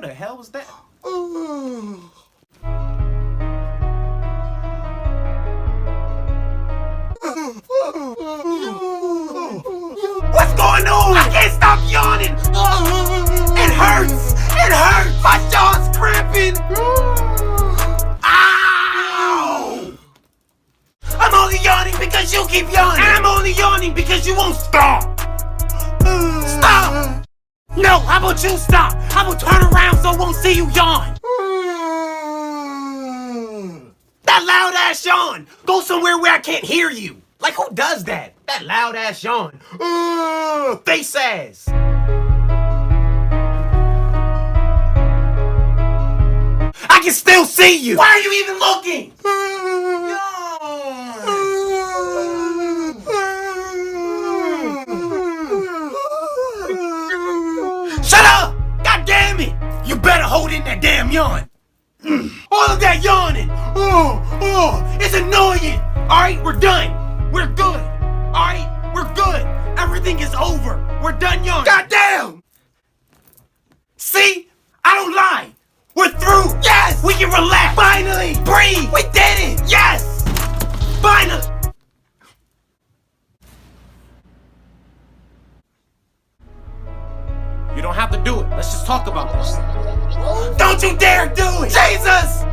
Who the hell was that? What's going on? I can't stop yawning. It hurts. It hurts. My jaw's cramping. Ow! I'm only yawning because you keep yawning. And I'm only yawning because you won't stop. Stop! No, how about you stop? How about turn around so I won't see you yawn? That loud ass yawn! Go somewhere where I can't hear you. Like, who does that? That loud ass yawn. Face ass. I can still see you. Why are you even looking? Shut up! God damn it! You better hold in that damn yawn. All of that yawning. It's annoying. All right, we're done. We're good. All right, we're good. Everything is over. We're done yawning. God damn! See? I don't lie. We're through. Yes! We can relax. Finally! Breathe! We did it! Yes! Finally! You don't have to do it. Let's just talk about this. Don't you dare do it! Jesus!